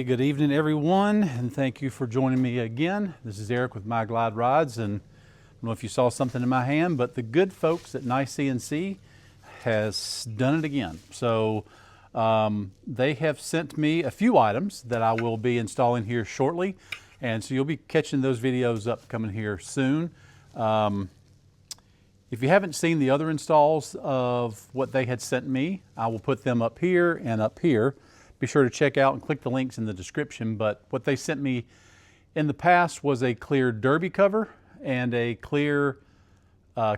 Hey, good evening everyone, and thank you for joining me again. This is Eric with My Glide Rides, and I don't know if you saw something in my hand, but the good folks at Nicencnc has done it again. So they have sent me a few items that I will be installing here shortly, and so you'll be catching those videos up coming here soon. If you haven't seen the other installs of what they had sent me, I will put them up here and up here. Be sure to check out and click the links in the description. But what they sent me in the past was a clear derby cover and a clear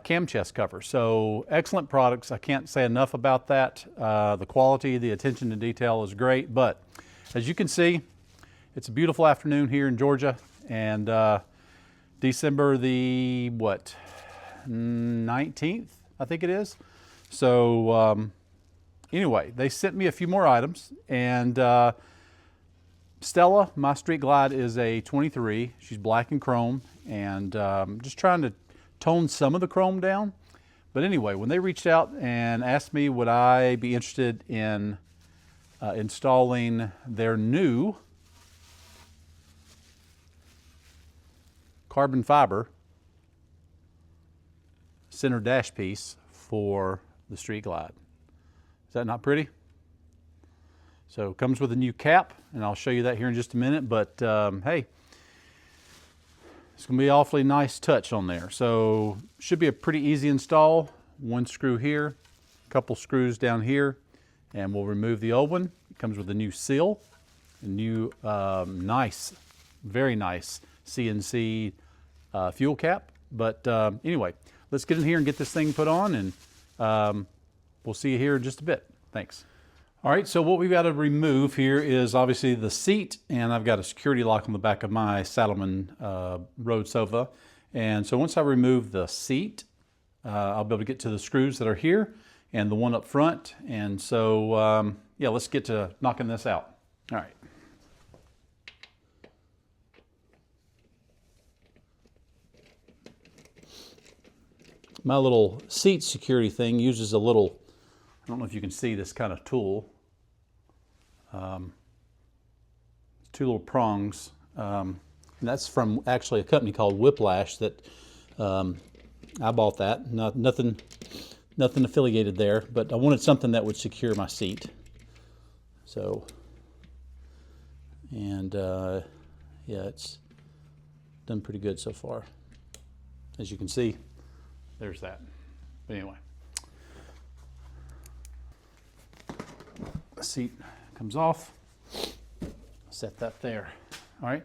cam chest cover. So excellent products. I can't say enough about that. The quality, the attention to detail is great. But as you can see, it's a beautiful afternoon here in Georgia, and December the 19th, I think it is. So anyway, they sent me a few more items, and Stella, my Street Glide, is a 23. She's black and chrome, and just trying to tone some of the chrome down. But anyway, when they reached out and asked me would I be interested in installing their new carbon fiber center dash piece for the Street Glide. Is that not pretty? So it comes with a new cap, and I'll show you that here in just a minute, but hey, it's gonna be an awfully nice touch on there. So should be a pretty easy install. One screw here, a couple screws down here, and we'll remove the old one. It comes with a new seal, a new nice, very nice CNC fuel cap. But anyway, let's get in here and get this thing put on, and we'll see you here in just a bit. Thanks. All right, so what we've got to remove here is obviously the seat, and I've got a security lock on the back of my Saddleman road sofa. And so once I remove the seat, I'll be able to get to the screws that are here and the one up front. And so, yeah, let's get to knocking this out. All right. My little seat security thing uses a little, I don't know if you can see this kind of tool. Two little prongs. And that's from actually a company called Whiplash that I bought that. Nothing affiliated there, but I wanted something that would secure my seat. So, and yeah, it's done pretty good so far. As you can see, there's that. But anyway, the seat comes off. Set that there. All right.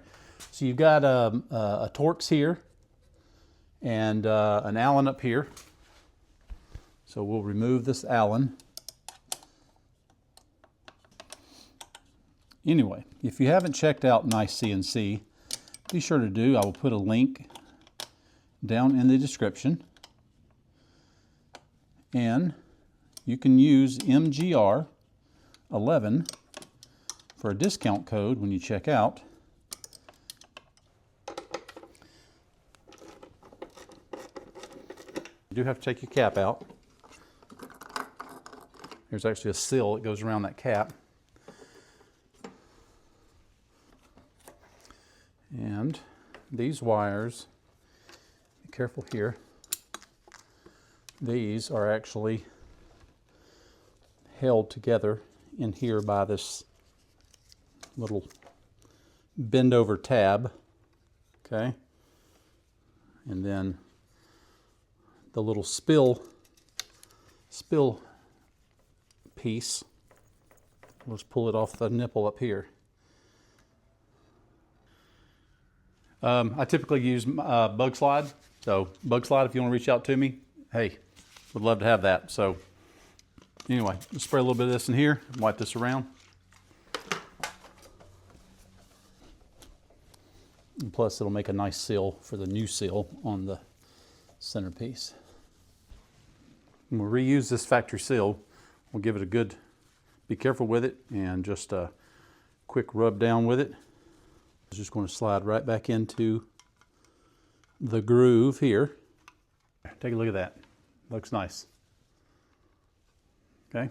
So you've got a Torx here and an Allen up here. So we'll remove this Allen. Anyway, if you haven't checked out Nicencnc, be sure to do. I will put a link down in the description. And you can use MGR 11 for a discount code when you check out. You do have to take your cap out. There's actually a seal that goes around that cap. And these wires, be careful here, these are actually held together in here by this little bend over tab, okay? And then the little spill piece, let's pull it off the nipple up here. I typically use bug slide, so bug slide, if you want to reach out to me, hey, would love to have that. So anyway, let's spray a little bit of this in here, wipe this around. And plus it'll make a nice seal for the new seal on the centerpiece. And we'll reuse this factory seal. We'll give it a good, be careful with it, and just a quick rub down with it. It's just going to slide right back into the groove here. Take a look at that. Looks nice. Okay.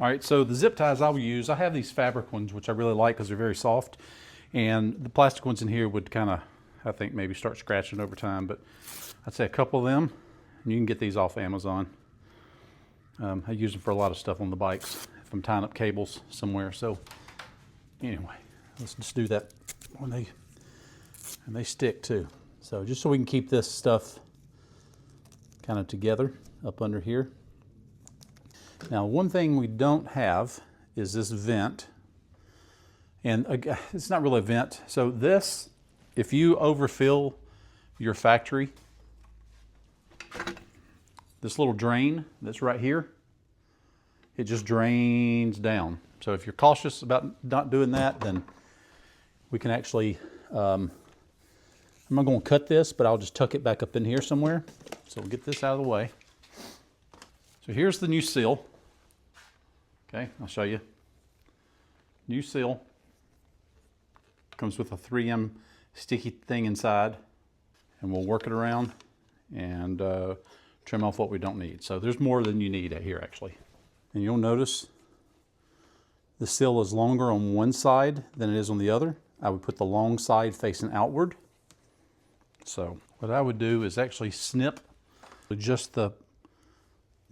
All right, so the zip ties I will use, I have these fabric ones, which I really like because they're very soft. And the plastic ones in here would kind of, I think, maybe start scratching over time. But I'd say a couple of them, and you can get these off Amazon. I use them for a lot of stuff on the bikes if I'm tying up cables somewhere. So anyway, let's just do that when they stick too. So just so we can keep this stuff kind of together up under here. Now, one thing we don't have is this vent. And it's not really a vent. So this, if you overfill your factory, this little drain that's right here, it just drains down. So if you're cautious about not doing that, then we can actually, I'm not going to cut this, but I'll just tuck it back up in here somewhere. So we'll get this out of the way. So here's the new seal. Okay, I'll show you. New seal. Comes with a 3M sticky thing inside. And we'll work it around and trim off what we don't need. So there's more than you need here actually. And you'll notice the seal is longer on one side than it is on the other. I would put the long side facing outward. So what I would do is actually snip just the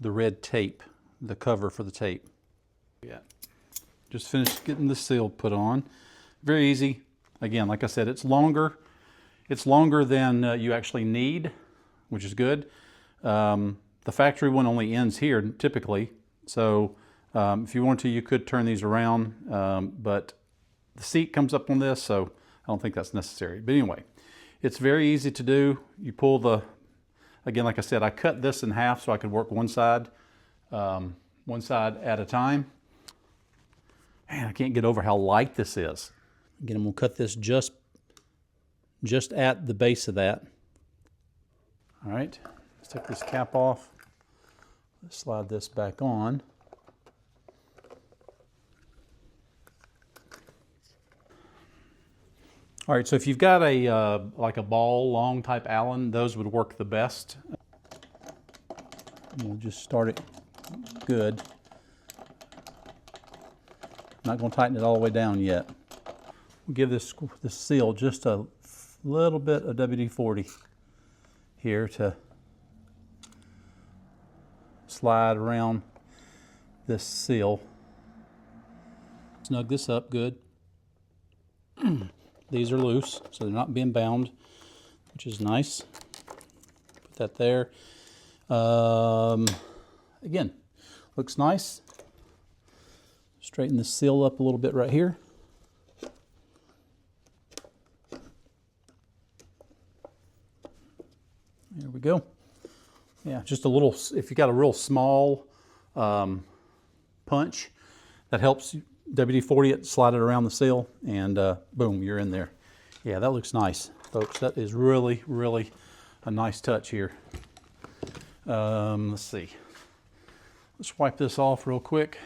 red tape, the cover for the tape. Yeah. Just finished getting the seal put on. Very easy. Again, like I said, it's longer. It's longer than you actually need, which is good. The factory one only ends here typically. So if you want to, you could turn these around, but the seat comes up on this, so I don't think that's necessary. But anyway, it's very easy to do. You pull the, again, like I said, I cut this in half so I could work one side at a time. Man, I can't get over how light this is. Again, I'm gonna cut this just at the base of that. All right, let's take this cap off. Let's slide this back on. All right, so if you've got a like a ball long type Allen, those would work the best. We'll just start it good. Not going to tighten it all the way down yet. We'll give this seal just a little bit of WD-40 here to slide around this seal. Snug this up good. These are loose, so they're not being bound, which is nice. Put that there. Again, looks nice. Straighten the seal up a little bit right here. There we go. Yeah, just a little, if you got a real small punch, that helps WD-40 it, slide it around the seal, and boom, you're in there. Yeah, that looks nice, folks. That is really, really a nice touch here. Let's see. Let's wipe this off real quick.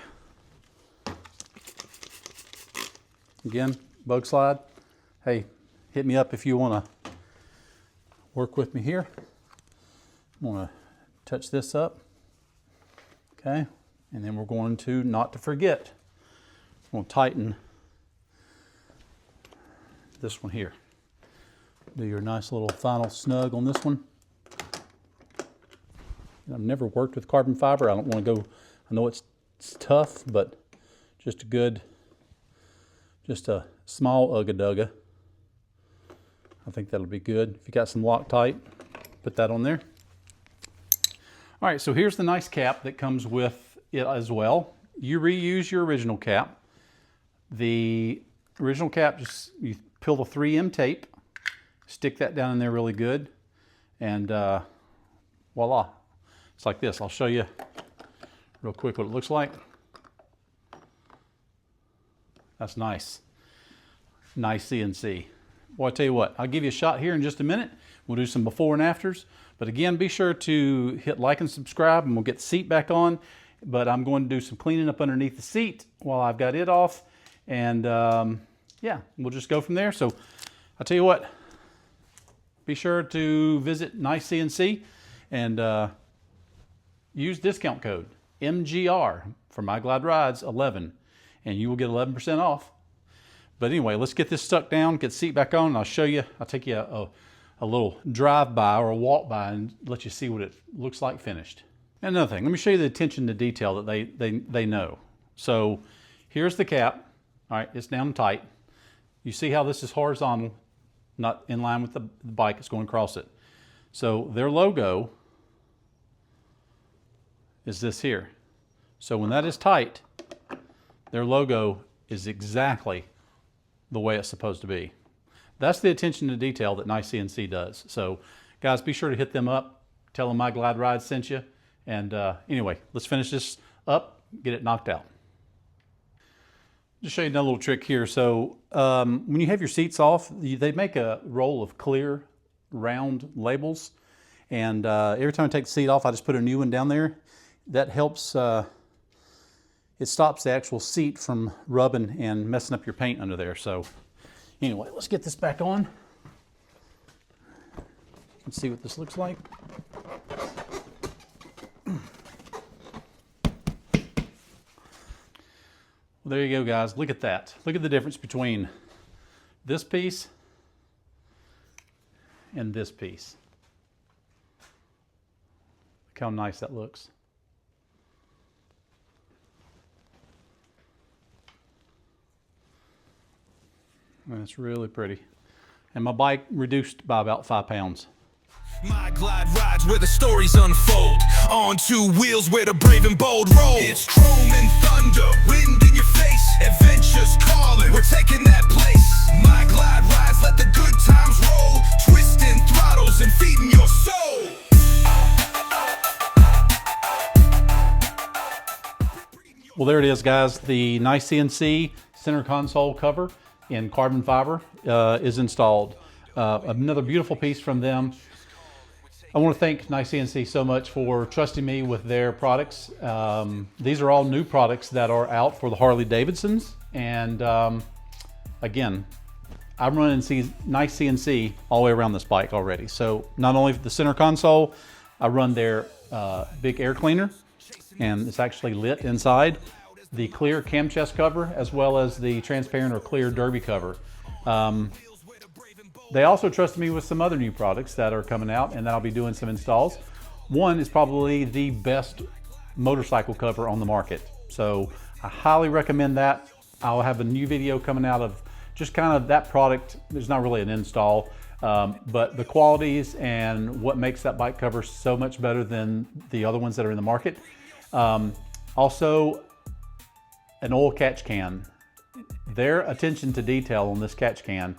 Again, bug slide. Hey, hit me up if you want to work with me here. I'm going to touch this up. Okay, and then we're going to, not to forget, we'll tighten this one here. Do your nice little final snug on this one. I've never worked with carbon fiber. I don't want to go, I know it's tough, but just a good, just a small ugga-dugga. I think that'll be good. If you got some Loctite, put that on there. All right, so here's the nice cap that comes with it as well. You reuse your original cap. The original cap, just you peel the 3M tape, stick that down in there really good, and voila. It's like this. I'll show you real quick what it looks like. That's nice. Nice CNC. Boy, I tell you what, I'll give you a shot here in just a minute. We'll do some before and afters. But again, be sure to hit like and subscribe, and we'll get the seat back on. But I'm going to do some cleaning up underneath the seat while I've got it off. And yeah, we'll just go from there. So I'll tell you what, be sure to visit Nicencnc and use discount code. MGR for My Glide Rides 11, and you will get 11% off. But anyway, let's get this stuck down, get the seat back on, and I'll show you. I'll take you a little drive-by or a walk-by and let you see what it looks like finished. And another thing, let me show you the attention to detail that they know. So here's the cap. All right, it's down tight. You see how this is horizontal, not in line with the bike, it's going across it. So their logo is this here. So when that is tight, their logo is exactly the way it's supposed to be. That's the attention to detail that Nicencnc does. So guys, be sure to hit them up, tell them My Glide Ride sent you. And anyway, let's finish this up, get it knocked out. Just show you another little trick here. So when you have your seats off, they make a roll of clear round labels. And every time I take the seat off, I just put a new one down there. That helps, it stops the actual seat from rubbing and messing up your paint under there. So anyway, let's get this back on. Let's see what this looks like. Well, there you go, guys. Look at that. Look at the difference between this piece and this piece. Look how nice that looks. That's really pretty. And my bike reduced by about 5 pounds. My glide rides where the stories unfold. On 2 wheels where the brave and bold roll. It's chrome and thunder, wind in your face. Adventures calling, we're taking that place. My glide rides, let the good times roll. Twisting throttles and feeding your soul. Well, there it is, guys. The Nicencnc center console cover in carbon fiber is installed. Another beautiful piece from them. I want to thank Nicencnc so much for trusting me with their products. These are all new products that are out for the Harley-Davidsons. And again, I'm running Nicencnc all the way around this bike already. So not only the center console, I run their big air cleaner, and it's actually lit inside. The clear cam chest cover, as well as the transparent or clear derby cover. They also trusted me with some other new products that are coming out and that I'll be doing some installs. One is probably the best motorcycle cover on the market. So I highly recommend that. I'll have a new video coming out of just kind of that product. There's not really an install, but the qualities and what makes that bike cover so much better than the other ones that are in the market. Also, an oil catch can. Their attention to detail on this catch can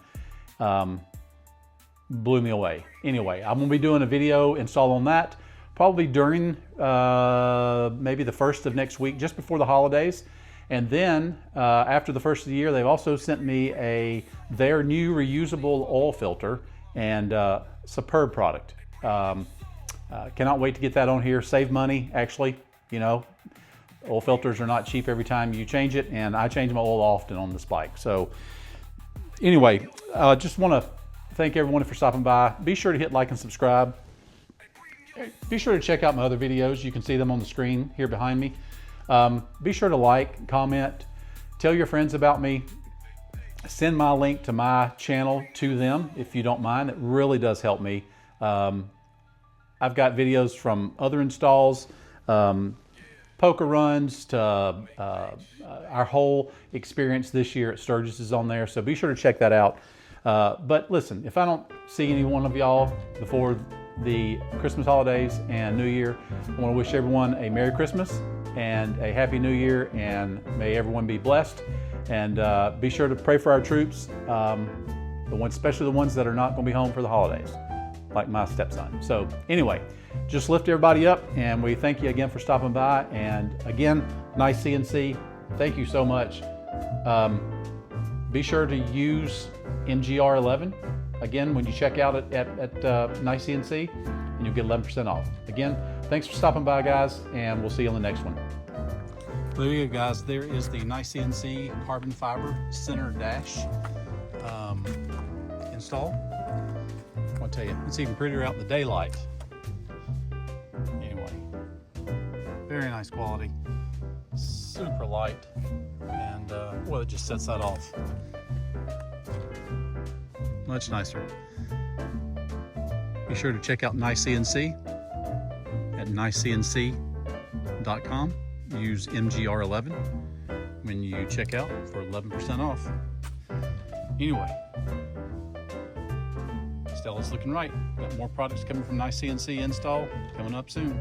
blew me away. Anyway, I'm gonna be doing a video install on that probably during maybe the 1st of next week, just before the holidays. And then after the 1st of the year, they've also sent me their new reusable oil filter, and superb product. Cannot wait to get that on here. Save money, actually. You know, oil filters are not cheap every time you change it, and I change my oil often on this bike. So anyway, just want to thank everyone for stopping by. Be sure to hit like and subscribe. Be sure to check out my other videos. You can see them on the screen here behind me. Be sure to like, comment, tell your friends about me. Send my link to my channel to them if you don't mind. It really does help me. I've got videos from other installs, poker runs, to our whole experience this year at Sturgis is on there. So be sure to check that out. But listen, if I don't see any one of y'all before the Christmas holidays and New Year, I want to wish everyone a Merry Christmas and a Happy New Year, and may everyone be blessed. And be sure to pray for our troops, especially the ones that are not going to be home for the holidays, like my stepson. So anyway, just lift everybody up, and we thank you again for stopping by. And again, Nicencnc, thank you so much. Be sure to use MGR11 again when you check out at Nicencnc, and you'll get 11% off. Again, thanks for stopping by, guys, and we'll see you on the next one. There you go, guys. There is the Nicencnc carbon fiber center dash install. I'll tell you, it's even prettier out in the daylight. Anyway, very Very nice quality. Super light. And well, it just sets that off. Much nicer. Be sure to check out Nicencnc at nicencnc.com. Use MGR11 when you check out for 11% off. Anyway, Stella's looking right. Got more products coming from Nicencnc install coming up soon.